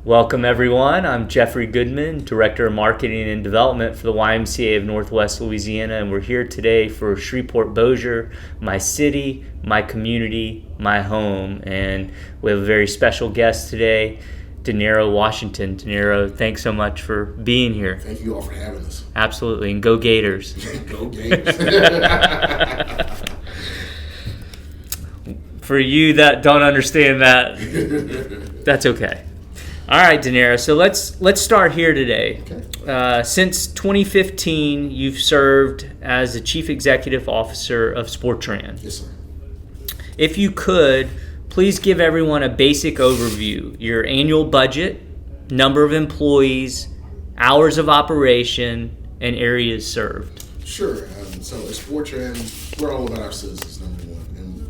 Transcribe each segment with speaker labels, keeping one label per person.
Speaker 1: Welcome, everyone. I'm Jeffrey Goodman, Director of Marketing and Development for the YMCA of Northwest Louisiana, and we're here today for Shreveport-Bossier, my city, my community, my home. And we have a very special guest today, Dinero Washington. Dinero, thanks so much for being here.
Speaker 2: Thank you all for having us.
Speaker 1: Absolutely, and go Gators.
Speaker 2: Go Gators.
Speaker 1: For you that don't understand that, that's okay. All right, Dinero. So let's start here today.
Speaker 2: Okay.
Speaker 1: Since 2015, you've served as the Chief Executive Officer of SporTran.
Speaker 2: Yes, sir.
Speaker 1: If you could, please give everyone a basic overview. Your annual budget, number of employees, hours of operation, and areas served.
Speaker 2: Sure. So at SporTran, we're all about our citizens, number one. And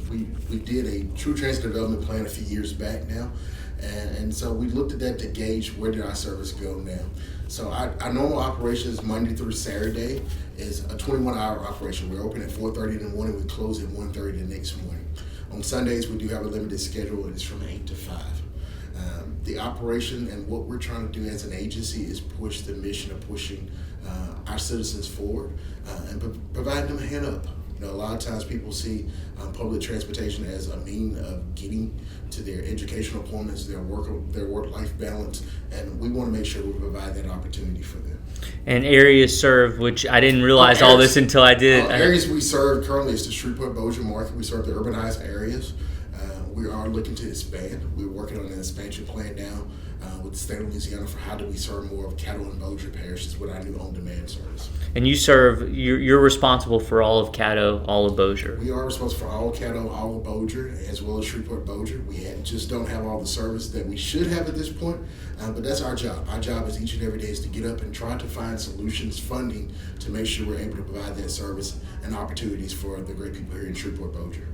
Speaker 2: we did a true transit development plan a few years back now. And so we looked at that to gauge where did our service go now. So our normal operations Monday through Saturday is a 21-hour operation. We're open at 4:30 in the morning. We close at 1:30 the next morning. On Sundays, we do have a limited schedule. It's from 8 to 5. The operation and what we're trying to do as an agency is push the mission of pushing our citizens forward and providing them a hand up. You know, a lot of times people see public transportation as a means of getting to their educational appointments, their work-life balance, and we want to make sure we provide that opportunity for them.
Speaker 1: And areas served, which I didn't realize all this until I did.
Speaker 2: Areas we serve currently is the Shreveport-Bossier market. We serve the urbanized areas. We are looking to expand. We're working on an expansion plan now with the state of Louisiana for how do we serve more of Caddo and Bossier parishes with our new on-demand service.
Speaker 1: And you're responsible for all of Caddo, all of Bossier.
Speaker 2: We are responsible for all of Caddo, all of Bossier, as well as Shreveport-Bossier. We just don't have all the service that we should have at this point, but that's our job. Our job is each and every day is to get up and try to find solutions, funding, to make sure we're able to provide that service and opportunities for the great people here in Shreveport-Bossier.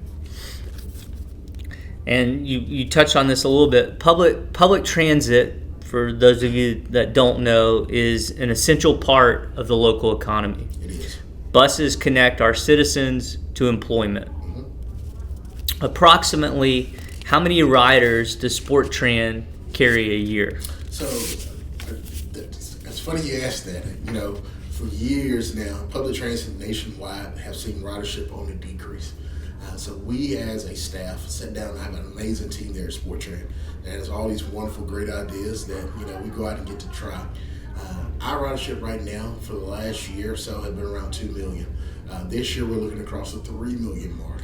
Speaker 1: And you touched on this a little bit. Public transit, for those of you that don't know, is an essential part of the local economy.
Speaker 2: It is.
Speaker 1: Buses connect our citizens to employment. Mm-hmm. Approximately, how many riders does SporTran carry a year?
Speaker 2: So, it's funny you asked that. You know, for years now, public transit nationwide have seen ridership on the decrease. So we as a staff sat down and have an amazing team there at SporTran that has all these wonderful, great ideas that, you know, we go out and get to try. Our ridership right now for the last year or so has been around 2 million. This year we're looking across the 3 million mark.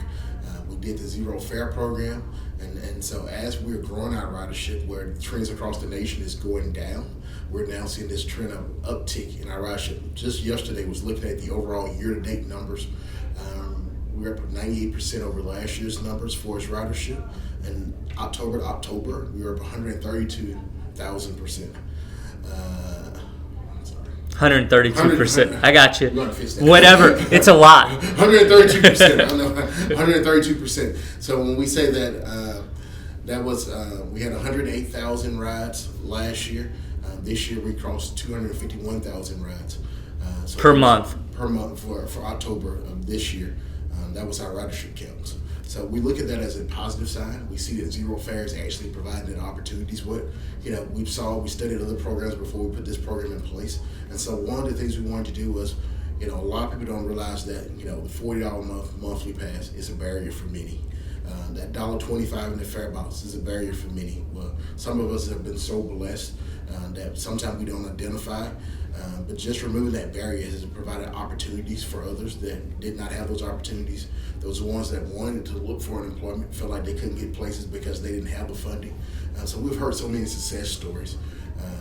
Speaker 2: We did the zero fare program, and so as we're growing our ridership where trends across the nation is going down, we're now seeing this trend of uptick in our ridership. Just yesterday was looking at the overall year-to-date numbers. We're up 98% over last year's numbers for its ridership. And October to October, we were up 132,000%.
Speaker 1: 132%. I got you. Whatever. It's a lot.
Speaker 2: 132%. I know. 132%. So when we say that, that was we had 108,000 rides last year. This year we crossed 251,000 rides. So
Speaker 1: per month.
Speaker 2: Per month for October of this year. That was our ridership counts. So we look at that as a positive sign. We see that zero fare is actually providing the opportunities. We studied other programs before we put this program in place. And so one of the things we wanted to do was, you know, a lot of people don't realize that, you know, the $40 monthly pass is a barrier for many. That $1.25 in the fare box is a barrier for many. Well, some of us have been so blessed that sometimes we don't identify. But just removing that barrier has provided opportunities for others that did not have those opportunities. Those ones that wanted to look for an employment felt like they couldn't get places because they didn't have the funding. So we've heard so many success stories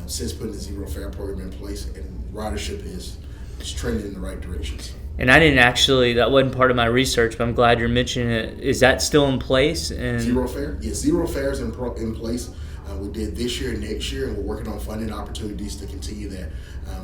Speaker 2: since putting the zero fare program in place, and ridership is trending in the right directions.
Speaker 1: And I didn't actually, that wasn't part of my research, but I'm glad you're mentioning it. Is that still in place? And
Speaker 2: zero fare? Yes, zero fare is in place. We did this year and next year, and we're working on funding opportunities to continue that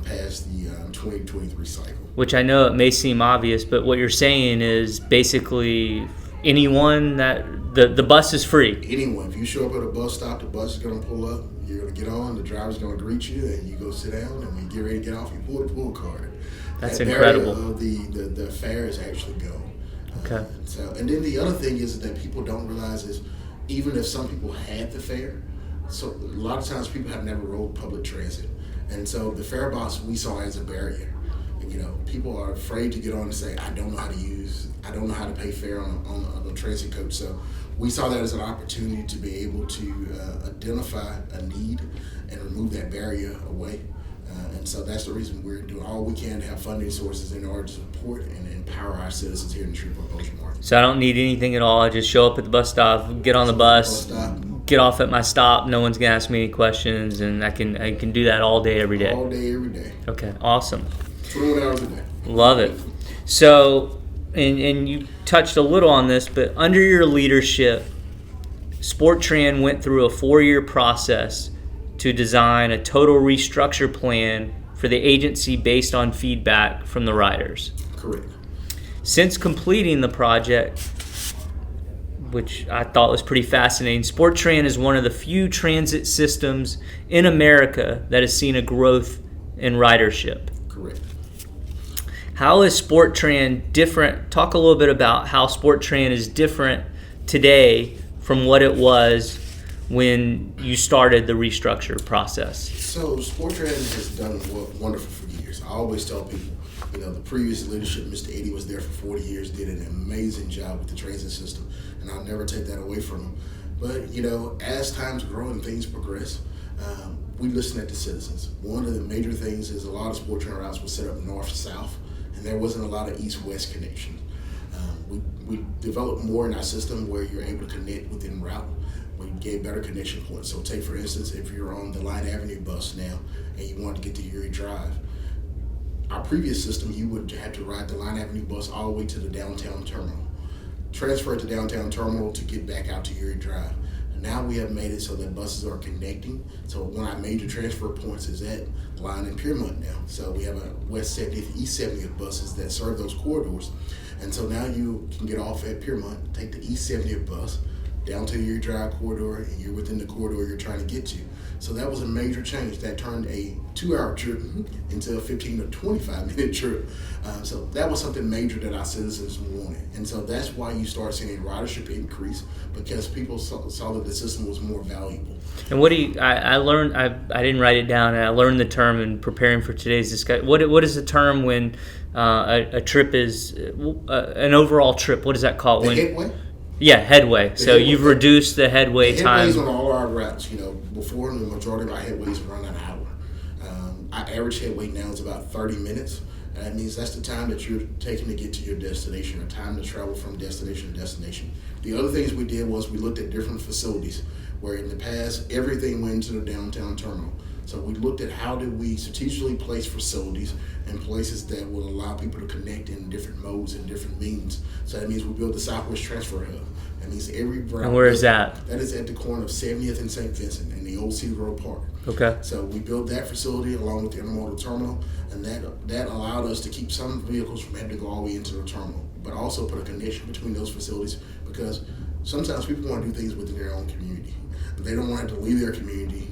Speaker 2: past the 2023 cycle.
Speaker 1: Which I know it may seem obvious, but what you're saying is basically anyone that the bus is free.
Speaker 2: Anyone. If you show up at a bus stop, the bus is going to pull up, you're going to get on, the driver's going to greet you, and you go sit down, and when you get ready to get off, you pull the pull card.
Speaker 1: That's
Speaker 2: that
Speaker 1: incredible.
Speaker 2: The fare is actually gone.
Speaker 1: Okay.
Speaker 2: And then the other thing is that people don't realize is even if some people had the fare, So a lot of times people have never rode public transit. And so the fare box we saw as a barrier. And, people are afraid to get on and say, I don't know how to pay fare on a transit coach. So we saw that as an opportunity to be able to identify a need and remove that barrier away. And so that's the reason we're doing all we can to have funding sources in order to support and empower our citizens here in the Shreveport-Bossier market.
Speaker 1: So I don't need anything at all. I just show up at the bus stop, get on the bus, get off at my stop. No one's gonna ask me any questions, and I can do that all day, every day.
Speaker 2: All day, every day.
Speaker 1: Okay, awesome.
Speaker 2: 21 hours a day.
Speaker 1: Love it. So, and you touched a little on this, but under your leadership, SporTran went through a 4-year process to design a total restructure plan for the agency based on feedback from the riders.
Speaker 2: Correct.
Speaker 1: Since completing the project, which I thought was pretty fascinating, SporTran is one of the few transit systems in America that has seen a growth in ridership.
Speaker 2: Correct.
Speaker 1: How is SporTran different? Talk a little bit about how SporTran is different today from what it was when you started the restructure process.
Speaker 2: So SporTran has done wonderful for years. I always tell people, the previous leadership, Mr. Eddie, was there for 40 years, did an amazing job with the transit system, and I'll never take that away from him. But, as times grow and things progress, we listen at the citizens. One of the major things is a lot of SporTran routes were set up north-south, and there wasn't a lot of east-west connections. We developed more in our system where you're able to connect within route. We gave better connection points. So take, for instance, if you're on the Line Avenue bus now and you want to get to Erie Drive, our previous system, you would have to ride the Line Avenue bus all the way to the downtown terminal, transfer to downtown terminal to get back out to Erie Drive. And now we have made it so that buses are connecting. So one of our major transfer points is at Line and Piermont now. So we have a West 70th, East 70th buses that serve those corridors. And so now you can get off at Piermont, take the East 70th bus down to your drive corridor, and you're within the corridor you're trying to get to. So that was a major change that turned a 2-hour trip into a 15 to 25-minute trip. So that was something major that our citizens wanted. And so that's why you start seeing a ridership increase, because people saw that the system was more valuable.
Speaker 1: And what do you, I learned, I didn't write it down, and I learned the term in preparing for today's discussion. What is the term when a trip is, an overall trip, what is that called?
Speaker 2: The headway?
Speaker 1: Yeah, headway. So you've reduced the headway time.
Speaker 2: Headways on all our routes. Before the majority of our headways run an hour. Our average headway now is about 30 minutes. And that means that's the time that you're taking to get to your destination, or time to travel from destination to destination. The other things we did was we looked at different facilities, where in the past everything went into the downtown terminal. So we looked at how did we strategically place facilities in places that will allow people to connect in different modes and different means. So that means we built the Southwest Transfer Hub. That means every route.
Speaker 1: And where is that?
Speaker 2: That is at the corner of 70th and St. Vincent in the old Cedar Road Park.
Speaker 1: Okay.
Speaker 2: So we built that facility along with the intermodal terminal, and that allowed us to keep some vehicles from having to go all the way into the terminal, but also put a connection between those facilities, because sometimes people want to do things within their own community. But they don't want to have to leave their community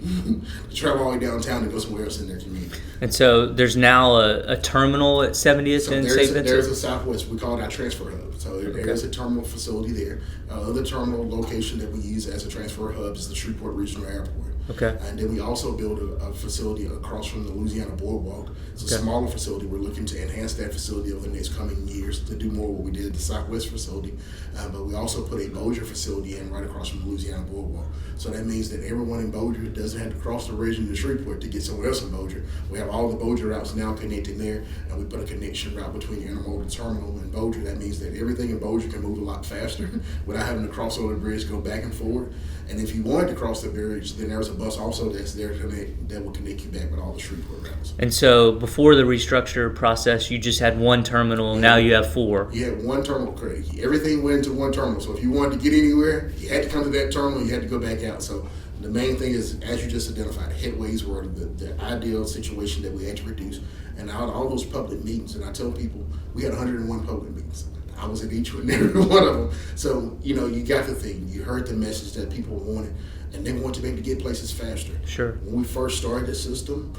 Speaker 2: to travel all the way downtown to go somewhere else in their community. And
Speaker 1: so there's now a terminal at 70th and St. Vincent?
Speaker 2: There's a Southwest. We call it our transfer hub. So there's a terminal facility there. Other terminal location that we use as a transfer hub is the Shreveport Regional Airport.
Speaker 1: Okay.
Speaker 2: And then we also built a facility across from the Louisiana Boardwalk. It's a smaller facility. We're looking to enhance that facility over the next coming years to do more what we did at the Southwest facility. But we also put a Bossier facility in right across from the Louisiana Boardwalk. So that means that everyone in Bossier doesn't have to cross the ridge into Shreveport to get somewhere else in Bossier. We have all the Bossier routes now connecting there, and we put a connection route between the intermodal terminal and Bossier. That means that everything in Bossier can move a lot faster without having to cross over the bridge, go back and forward. And if you wanted to cross the bridge, then there's a bus also that's there that will connect you back with all the Shreveport routes.
Speaker 1: And so before the restructure process, you just had one terminal. Now you have 4.
Speaker 2: You had one terminal, correct. Everything went into one terminal. So if you wanted to get anywhere, you had to come to that terminal. You had to go back out. So the main thing is, as you just identified, headways were the ideal situation that we had to reduce. And out of all those public meetings, and I tell people, we had 101 public meetings. I was at each and every one of them. So, you got the thing. You heard the message that people wanted, and they want to be able to get places faster.
Speaker 1: Sure.
Speaker 2: When we first started the system,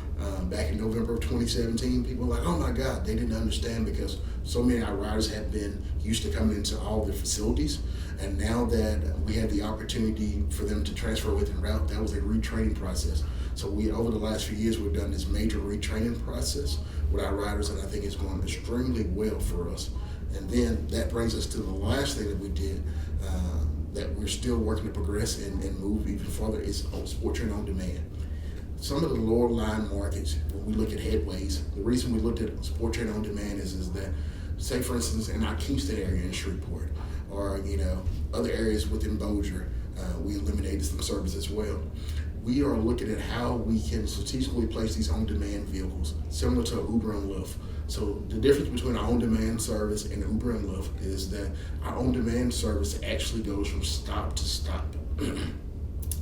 Speaker 2: back in November of 2017, people were like, oh my God, they didn't understand, because So many of our riders have been used to coming into all the facilities, and now that we had the opportunity for them to transfer within route, that was a retraining process. So over the last few years, we've done this major retraining process with our riders, and I think it's going extremely well for us. And then that brings us to the last thing that we did, that we're still working to progress and move even further, is on SporTran on demand. Some of the lower line markets, when we look at headways, the reason we looked at SporTran on demand is that, say for instance, in our Kingston area in Shreveport, or other areas within Bossier, we eliminated some service as well. We are looking at how we can strategically place these on-demand vehicles, similar to Uber and Lyft. So the difference between our on-demand service and Uber and Lyft is that our on-demand service actually goes from stop to stop.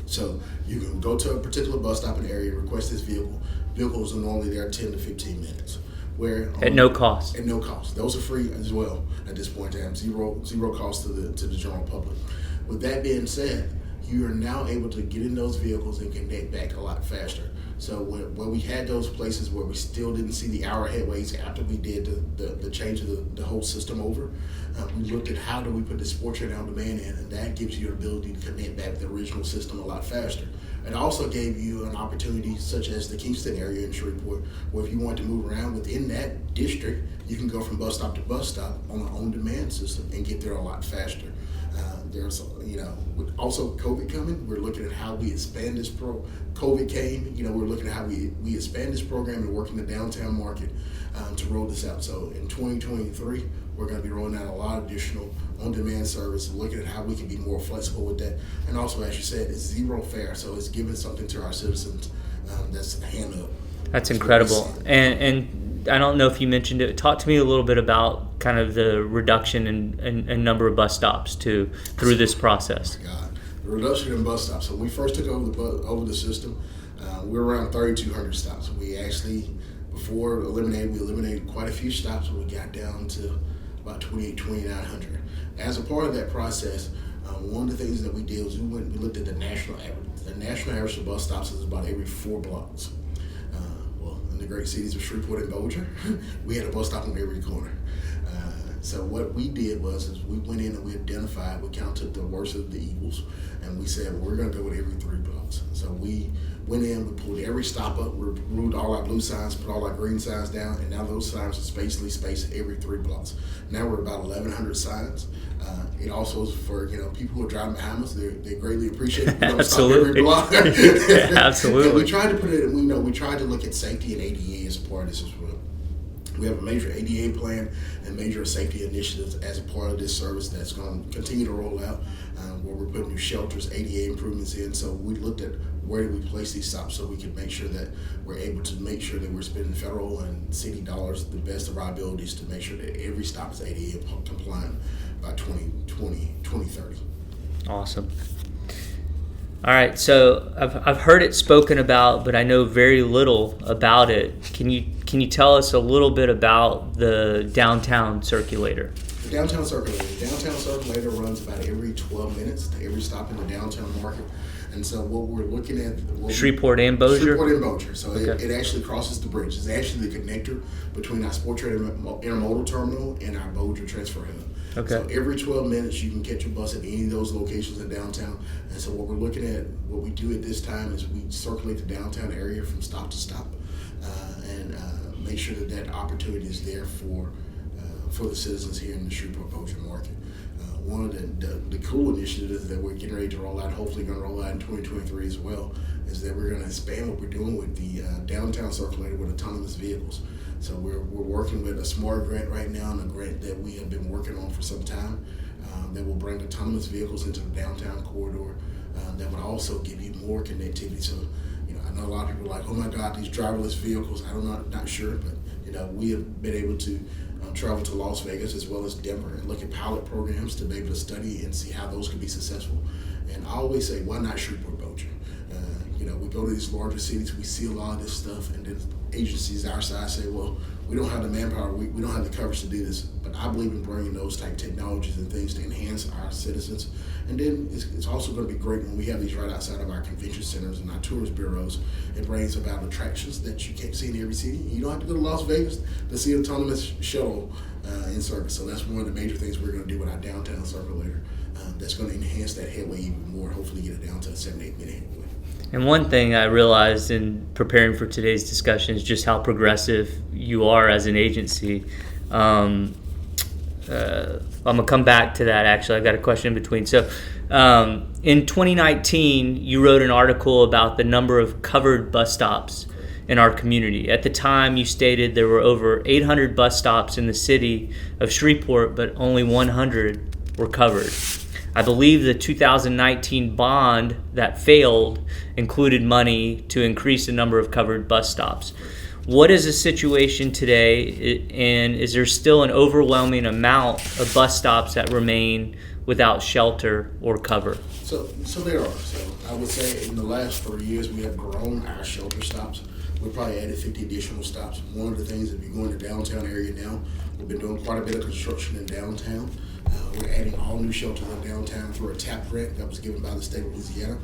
Speaker 2: So you can go to a particular bus stop in the area, request this vehicle. Vehicles are normally there 10 to 15 minutes.
Speaker 1: At no cost.
Speaker 2: At no cost. Those are free as well at this point in time. Zero cost to the general public. With that being said, you are now able to get in those vehicles and connect back a lot faster. So where we had those places where we still didn't see the hour headways after we did the change of the whole system over, we looked at how do we put the SporTran on demand in, and that gives you the ability to connect back to the original system a lot faster. It also gave you an opportunity, such as the Kingston area in Shreveport, where if you want to move around within that district, you can go from bus stop to bus stop on an on-demand system and get there a lot faster. There's, with also COVID coming, we're looking at how we expand this COVID came, we're looking at how we expand this program and work in the downtown market to roll this out. So in 2023, we're going to be rolling out a lot of additional on-demand service, looking at how we can be more flexible with that. And also, as you said, it's zero fare, so it's giving something to our citizens that's a hand up.
Speaker 1: That's incredible. And I don't know if you mentioned it. Talk to me a little bit about kind of the reduction in number of bus stops through this process.
Speaker 2: Oh my God. The reduction in bus stops. So when we first took over the system, we were around 3,200 stops. We actually, before we eliminated quite a few stops, and we got down to about 2,900. As a part of that process, one of the things that we did was we looked at the national average. The national average for bus stops is about every 4 blocks. In the great cities of Shreveport and Bossier, we had a bus stop on every corner. So what we did was we went in and we counted the worst of the evils, and we said, we're going to go with every 3 blocks. So we went in, we pulled every stop up, we removed all our blue signs, put all our green signs down, and now those signs are basically spaced every 3 blocks. Now we're about 1,100 signs. It also is for people who are driving behind us. They greatly appreciate it.
Speaker 1: Absolutely.
Speaker 2: Stop every block.
Speaker 1: Absolutely.
Speaker 2: And we tried to put it. We tried to look at safety and ADA as part of this as well. We have a major ADA plan and major safety initiatives as a part of this service that's going to continue to roll out, where we're putting new shelters, ADA improvements in. So we looked at where do we place these stops so we can make sure that we're able to make sure that we're spending federal and city dollars the best of our abilities to make sure that every stop is ADA compliant by 2030.
Speaker 1: Awesome. All right, so I've heard it spoken about, but I know very little about it. Can you tell us a little bit about the downtown circulator?
Speaker 2: The downtown circulator runs about every 12 minutes to every stop in the downtown market. And so what we're looking at...
Speaker 1: Shreveport and Bossier?
Speaker 2: Shreveport and Bossier. So
Speaker 1: okay.
Speaker 2: It actually crosses the bridge. It's actually the connector between our SporTran intermodal terminal and our Bossier transfer hub.
Speaker 1: Okay.
Speaker 2: So every 12 minutes you can catch a bus at any of those locations in downtown. And so what we're looking at, what we do at this time is we circulate the downtown area from stop to stop and make sure that opportunity is there for the citizens here in the Shreveport-Bossier market. One of the cool initiatives that we're getting ready to roll out, hopefully going to roll out in 2023 as well, is that we're going to expand what we're doing with the downtown circulator with autonomous vehicles. So we're working with a SMART grant right now, and a grant that we have been working on for some time that will bring autonomous vehicles into the downtown corridor that would also give you more connectivity. So, I know a lot of people are like, oh my God, these driverless vehicles, I'm not sure, but we have been able to travel to Las Vegas as well as Denver and look at pilot programs to be able to study and see how those could be successful. And I always say, why not Shreveport-Bossier? We go to these larger cities, we see a lot of this stuff, and then agencies our size say, well, we don't have the manpower, we don't have the coverage to do this. But I believe in bringing those type technologies and things to enhance our citizens And then it's also going to be great when we have these right outside of our convention centers and our tourist bureaus. It brings about attractions that you can't see in every city. You don't have to go to Las Vegas to see an autonomous shuttle in service. So that's one of the major things we're going to do with our downtown circulator. That's going to enhance that headway even more, hopefully get it down to a 7-8 minute headway.
Speaker 1: And one thing I realized in preparing for today's discussion is just how progressive you are as an agency. I'm going to come back to that, actually. I've got a question in between. So in 2019, you wrote an article about the number of covered bus stops in our community. At the time, you stated there were over 800 bus stops in the city of Shreveport, but only 100 were covered. I believe the 2019 bond that failed included money to increase the number of covered bus stops. What is the situation today, and is there still an overwhelming amount of bus stops that remain without shelter or cover?
Speaker 2: So there are. So I would say in the last 3 years, we have grown our shelter stops. We probably added 50 additional stops. One of the things, if you go in the downtown area now, we've been doing quite a bit of construction in downtown. We're adding all new shelters in downtown through a TAP grant that was given by the state of Louisiana.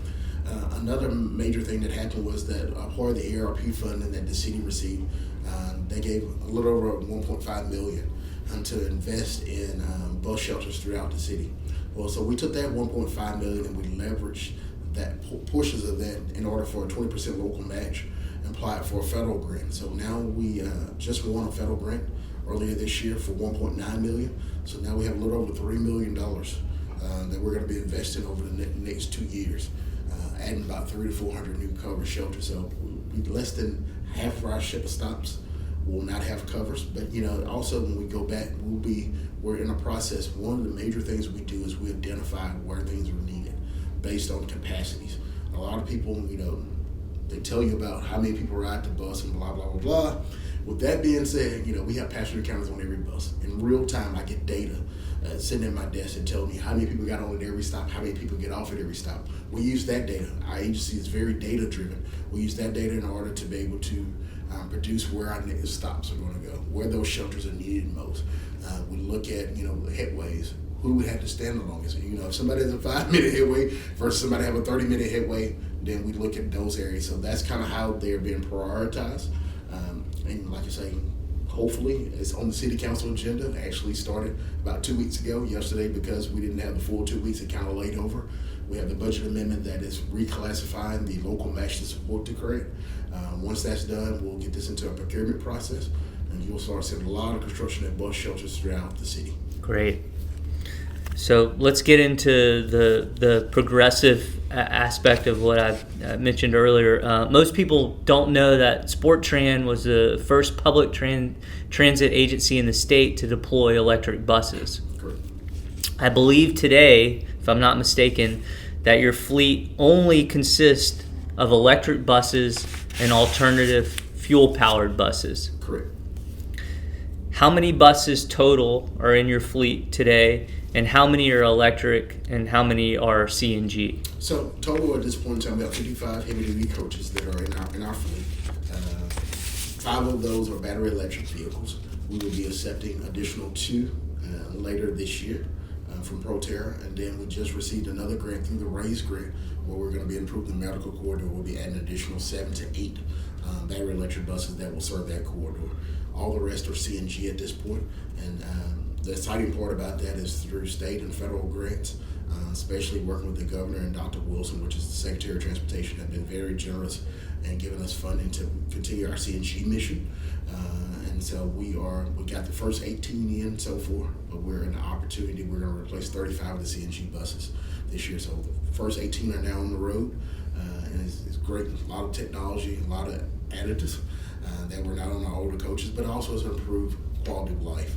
Speaker 2: Another major thing that happened was that a part of the ARP funding that the city received, they gave a little over $1.5 million to invest in bus shelters throughout the city. Well, so we took that $1.5 million and we leveraged that portions of that in order for a 20% local match and apply it for a federal grant. So now we just won a federal grant earlier this year for $1.9 million. So now we have a little over $3 million that we're going to be investing over the next 2 years, adding about 300 to 400 new cover shelters. So less than half of our shipper stops will not have covers. But also when we go back, we're in a process. One of the major things we do is we identify where things are needed based on capacities. A lot of people, they tell you about how many people ride the bus and blah, blah, blah, blah. With that being said, we have passenger counters on every bus. In real time, I get data sitting at my desk and telling me how many people got on at every stop, how many people get off at every stop. We use that data. Our agency is very data driven. We use that data in order to be able to produce where our next stops are going to go, where those shelters are needed most. We look at, headways. Who would have to stand the longest? If somebody has a 5-minute headway versus somebody have a 30-minute headway, then we look at those areas. So that's kind of how they're being prioritized. And like I say, hopefully it's on the city council agenda. It actually started about 2 weeks ago, yesterday, because we didn't have the full 2 weeks. It kind of laid over. We have the budget amendment that is reclassifying the local match to support the grant. Once that's done, we'll get this into a procurement process, and you'll start seeing a lot of construction at bus shelters throughout the city.
Speaker 1: Great. So let's get into the progressive aspect of what I mentioned earlier. Most people don't know that SporTran was the first public transit agency in the state to deploy electric buses.
Speaker 2: Correct.
Speaker 1: I believe today, if I'm not mistaken, that your fleet only consists of electric buses and alternative fuel-powered buses.
Speaker 2: Correct.
Speaker 1: How many buses total are in your fleet today, and how many are electric, and how many are CNG?
Speaker 2: So total at this point in time, we have 55 heavy-duty coaches that are in our fleet. 5 of those are battery electric vehicles. We will be accepting additional 2 later this year from Proterra, and then we just received another grant through the RAISE grant where we're going to be improving the medical corridor. We'll be adding additional 7 to 8 battery electric buses that will serve that corridor. All the rest are CNG at this point, and the exciting part about that is through state and federal grants, especially working with the governor and Dr. Wilson, which is the Secretary of Transportation, have been very generous and giving us funding to continue our CNG mission. And so we got the first 18 in so far, but we're in the opportunity. We're going to replace 35 of the CNG buses this year. So the first 18 are now on the road, and it's great. A lot of technology, a lot of additives that were not on our older coaches, but also has improved quality of life,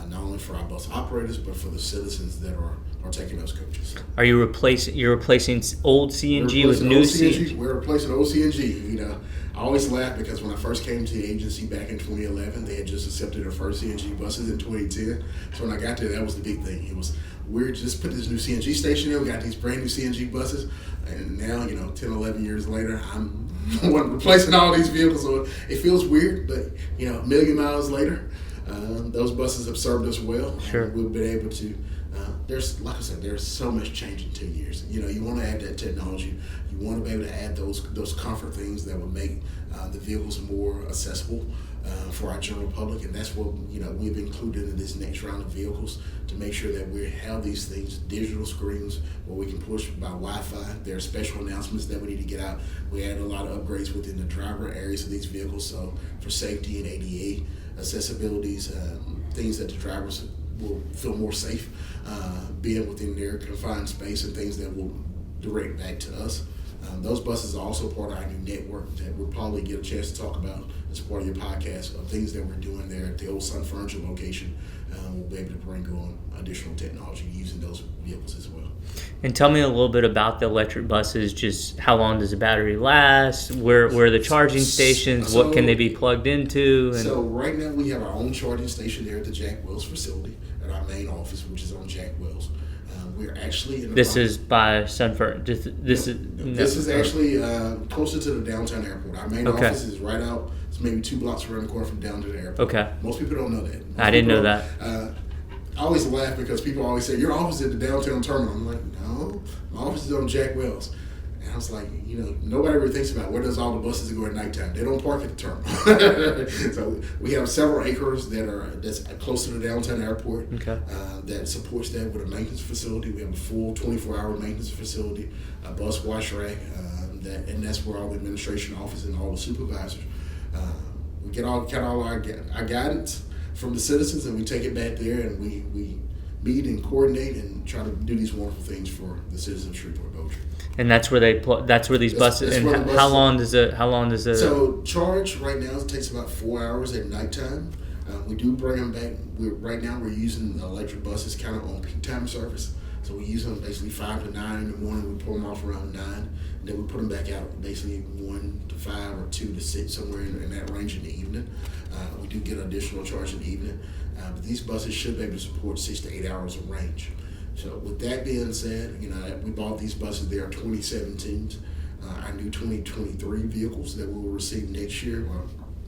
Speaker 2: not only for our bus operators, but for the citizens that are taking those coaches.
Speaker 1: Are you replacing old CNG with new CNG?
Speaker 2: We're replacing old CNG. I always laugh because when I first came to the agency back in 2011, they had just accepted their first CNG buses in 2010. So when I got there, that was the big thing. It was, we're just put this new CNG station in. We got these brand new CNG buses, and now 10, 11 years later, I'm replacing all these vehicles. So it feels weird, but a million miles later, those buses have served us well.
Speaker 1: Sure.
Speaker 2: We've been able to there's, like I said, there's so much change in 2 years. You want to add that technology. You want to be able to add those comfort things that would make the vehicles more accessible for our general public, and that's what we've included in this next round of vehicles to make sure that we have these things, digital screens where we can push by Wi-Fi. There are special announcements that we need to get out. We add a lot of upgrades within the driver areas of these vehicles, so for safety and ADA accessibilities, things that the drivers will feel more safe being within their confined space, and things that will direct back to us. Those buses are also part of our new network that we'll probably get a chance to talk about as part of your podcast of things that we're doing there at the old Sun Furniture location. We'll be able to bring on additional technology using those vehicles as well.
Speaker 1: And tell me a little bit about the electric buses. Just how long does the battery last? Where are the charging stations? What can they be plugged into?
Speaker 2: So right now we have our own charging station there at the Jack Wells facility at our main office, which is on Jack Wells. We're actually in
Speaker 1: This is by Sunford. This
Speaker 2: is actually closer to the downtown airport. Our main office is right out. It's maybe 2 blocks around the corner from down to the airport.
Speaker 1: Okay.
Speaker 2: Most people don't know that.
Speaker 1: I didn't know that.
Speaker 2: I always laugh because people always say, your office is at the downtown terminal. I'm like, no, my office is on Jack Wells. And I was like, nobody really thinks about where does all the buses go at nighttime. They don't park at the terminal. So we have several acres that's close to the downtown airport.
Speaker 1: Okay.
Speaker 2: That supports that with a maintenance facility. We have a full 24-hour maintenance facility, a bus wash rack, and that's where all the administration office and all the supervisors. We get all our guidance from the citizens, and we take it back there, and we meet and coordinate and try to do these wonderful things for the citizens of Shreveport-Bossier.
Speaker 1: And that's where that's where these buses. And how long does it?
Speaker 2: So charge right now it takes about 4 hours at nighttime. We do bring them back. Right now we're using the electric buses kind of on peak time service. So we use them basically 5 to 9 in the morning. We pull them off around 9, and then we put them back out basically 1 to 5 or 2 to 6, somewhere in that range in the evening. We do get additional charge in the evening, but these buses should be able to support 6 to 8 hours of range. So with that being said, we bought these buses. They are 2017s. Our new 2023 vehicles that we will receive next year, or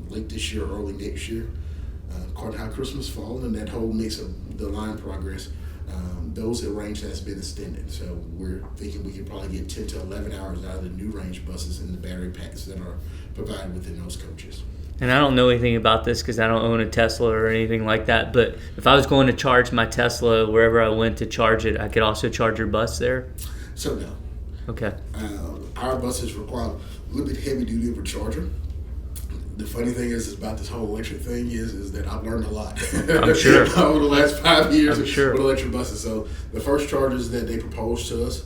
Speaker 2: late this year, early next year. According to how Christmas falls and that whole mix of the line progress, those range has been extended. So we're thinking we could probably get 10 to 11 hours out of the new range buses and the battery packs that are provided within those coaches.
Speaker 1: And I don't know anything about this because I don't own a Tesla or anything like that. But if I was going to charge my Tesla wherever I went to charge it, I could also charge your bus there?
Speaker 2: So no.
Speaker 1: Okay.
Speaker 2: Our buses require a little bit heavy duty of a charger. The funny thing is about this whole electric thing is that I've learned a lot.
Speaker 1: I'm sure.
Speaker 2: Over the last 5 years
Speaker 1: I'm sure.
Speaker 2: with electric buses. So the first chargers that they proposed to us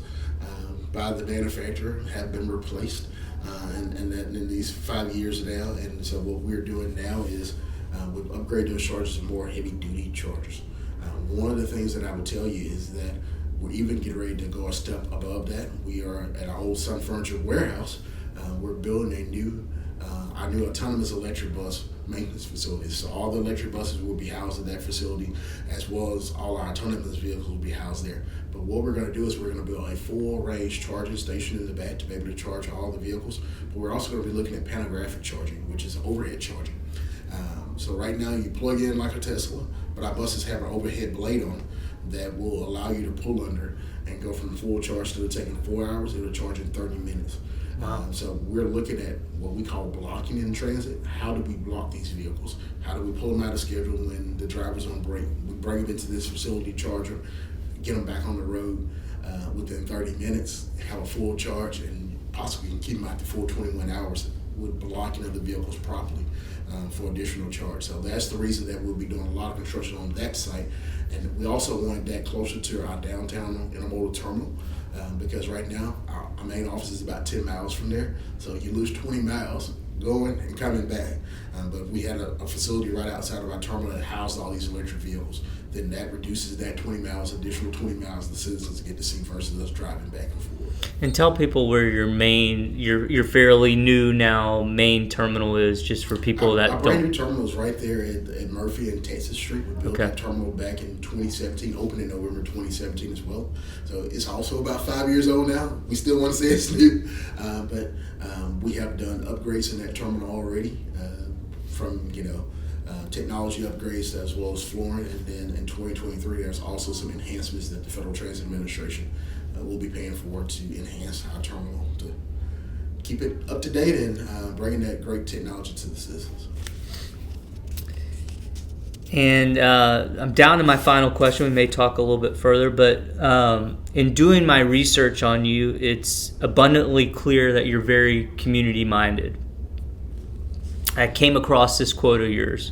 Speaker 2: by the manufacturer have been replaced. And that in these 5 years now, and so what we're doing now is we've upgraded those chargers to more heavy-duty chargers. One of the things that I would tell you is that we're even getting ready to go a step above that. We are at our old Sun Furniture warehouse. We're building our new autonomous electric bus maintenance facility. So all the electric buses will be housed at that facility, as well as all our autonomous vehicles will be housed there. But what we're going to do is we're going to build a full range charging station in the back to be able to charge all the vehicles. But we're also going to be looking at panographic charging, which is overhead charging. So right now you plug in like a Tesla, but our buses have an overhead blade on them that will allow you to pull under and go from full charge to taking 4 hours. It'll charge in 30 minutes.
Speaker 1: Wow.
Speaker 2: So we're looking at what we call blocking in transit. How do we block these vehicles? How do we pull them out of schedule when the driver's on break? We bring them into this facility, charge them, get them back on the road within 30 minutes, have a full charge, and possibly can keep them out the full 21 hours with blocking of the vehicles properly for additional charge. So that's the reason that we'll be doing a lot of construction on that site. And we also want that closer to our downtown intermodal terminal. Because right now our main office is about 10 miles from there, so you lose 20 miles going and coming back. But we had a facility right outside of our terminal that housed all these electric vehicles. Then that reduces that 20 miles, additional 20 miles the citizens get to see versus us driving back and forth.
Speaker 1: And tell people where your fairly new now main terminal is, just for people that
Speaker 2: our
Speaker 1: don't.
Speaker 2: brand new terminal is right there at Murphy and Texas Street. We built that terminal back in 2017, opened in November 2017 as well. So it's also about 5 years old now. We still want to say it's new, but we have done upgrades in that terminal already, from technology upgrades as well as flooring, and then in 2023 there's also some enhancements that the Federal Transit Administration will be paying for to enhance our terminal to keep it up to date and bringing that great technology to the citizens.
Speaker 1: And I'm down to my final question. We may talk a little bit further, but in doing my research on you, it's abundantly clear that you're very community-minded. I came across this quote of yours.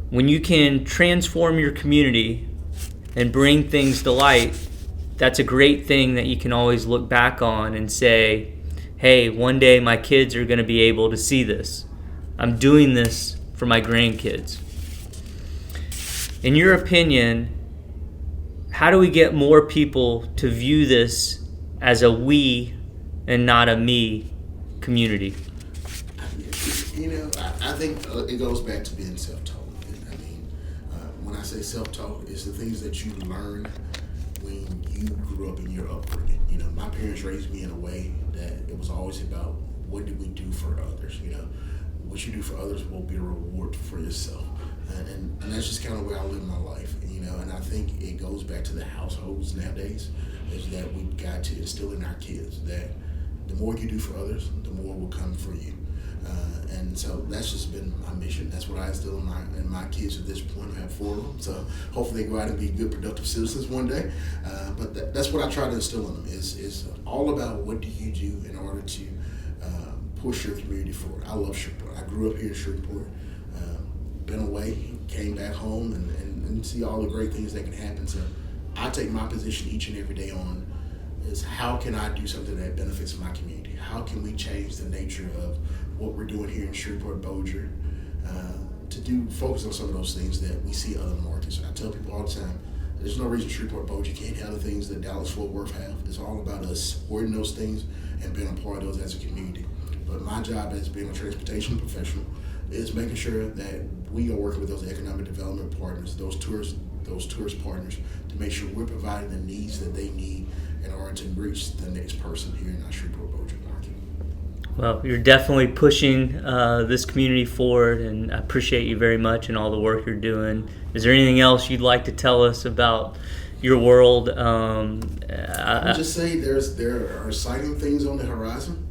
Speaker 1: When you can transform your community and bring things to light, that's a great thing that you can always look back on and say, hey, one day my kids are going to be able to see this. I'm doing this for my grandkids. In your opinion, how do we get more people to view this as a we and not a me community?
Speaker 2: I think it goes back to being self-taught. I mean, when I say self-taught, it's the things that you learn when you grew up in your upbringing. My parents raised me in a way that it was always about what did we do for others. What you do for others will be a reward for yourself. And that's just kind of where I live my life, and I think it goes back to the households nowadays, is that we've got to instill in our kids that the more you do for others, the more will come for you. And so that's just been my mission. That's what I instill in my kids at this point. I have 4 of them, so hopefully they go out and be good, productive citizens one day. But that's what I try to instill in them, is all about what do you do in order to push your community forward. I love Shreveport. I grew up here in Shreveport. Been away, came back home, and see all the great things that can happen. So I take my position each and every day on is how can I do something that benefits my community? How can we change the nature of what we're doing here in Shreveport-Bossier to focus on some of those things that we see other markets. I tell people all the time, there's no reason Shreveport-Bossier can't have the things that Dallas-Fort Worth have. It's all about us supporting those things and being a part of those as a community. But my job as being a transportation professional is making sure that we are working with those economic development partners, those tourist partners, to make sure we're providing the needs that they need in order to reach the next person here in our Shreveport-Bossier market.
Speaker 1: Well, you're definitely pushing this community forward, and I appreciate you very much and all the work you're doing. Is there anything else you'd like to tell us about your world?
Speaker 2: I'll just say there are exciting things on the horizon.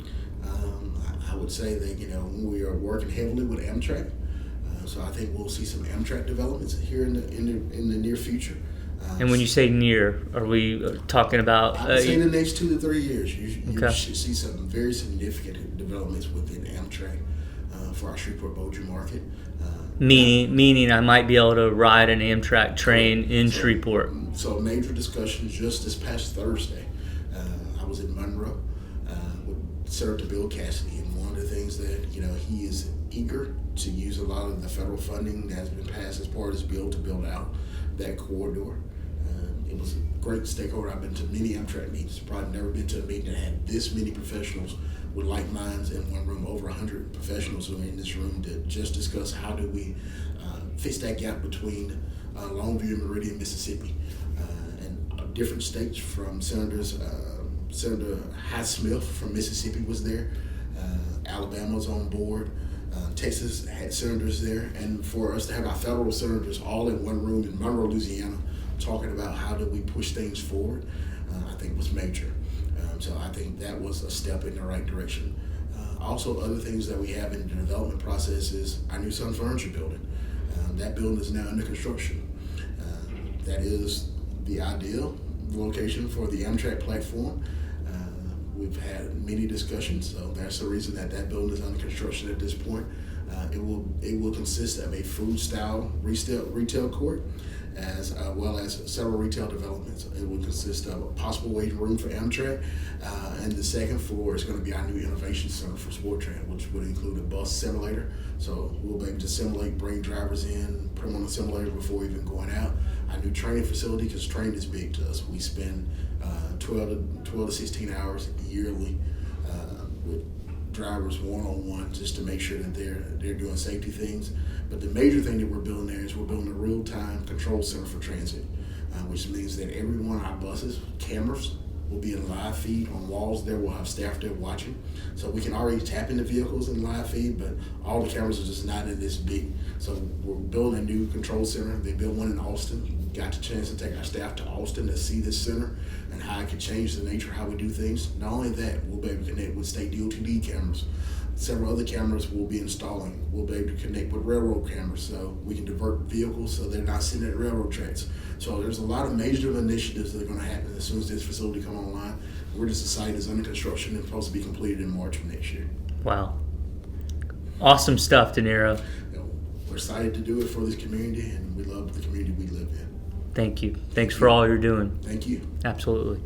Speaker 2: I would say that we are working heavily with Amtrak, so I think we'll see some Amtrak developments here in the near future.
Speaker 1: And when you say near, are we talking about?
Speaker 2: I would say in the next 2 to 3 years, you should see some very significant developments within Amtrak for our Shreveport-Bossier market.
Speaker 1: Meaning I might be able to ride an Amtrak train in Shreveport.
Speaker 2: So major discussions just this past Thursday. I was in Monroe with Senator Bill Cassidy, and one of the things that he is eager to use a lot of the federal funding that has been passed as part of this bill to build out that corridor. It was a great stakeholder. I've been to many Amtrak meetings. Probably never been to a meeting that had this many professionals with like minds in one room. Over 100 professionals who are in this room to just discuss how do we fix that gap between Longview and Meridian, Mississippi, and different states from Senator Highsmith from Mississippi was there. Alabama was on board. Texas had senators there, and for us to have our federal senators all in one room in Monroe, Louisiana, talking about how do we push things forward, I think was major. So I think that was a step in the right direction. Also, other things that we have in the development process is our new Sun Furniture building. That building is now under construction. That is the ideal location for the Amtrak platform. We've had many discussions, so that's the reason that building is under construction at this point. It will consist of a food-style retail court, as well as several retail developments. It will consist of a possible waiting room for Amtrak, and the second floor is going to be our new innovation center for SporTran, which would include a bus simulator. So we'll be able to simulate, bring drivers in, put them on the simulator before even going out. Our new training facility, because training is big to us. We spend 12 to 16 hours yearly with drivers one-on-one just to make sure that they're doing safety things. But the major thing that we're building there is we're building a real-time control center for transit, which means that every one of our buses, cameras will be in live feed on walls there. We'll have staff there watching. So we can already tap into vehicles in live feed, but all the cameras are just not in this big. So we're building a new control center. They built one in Austin. Got the chance to take our staff to Austin to see this center and how it could change the nature of how we do things. Not only that, we'll be able to connect with state DOTD cameras. Several other cameras we'll be installing. We'll be able to connect with railroad cameras so we can divert vehicles so they're not sitting at railroad tracks. So there's a lot of major initiatives that are going to happen as soon as this facility comes online. We're just a site that's under construction and supposed to be completed in March of next year.
Speaker 1: Wow. Awesome stuff, Dinero.
Speaker 2: We're excited to do it for this community, and we love the community we live in.
Speaker 1: Thank you. Thanks for all you're doing.
Speaker 2: Thank you.
Speaker 1: Absolutely.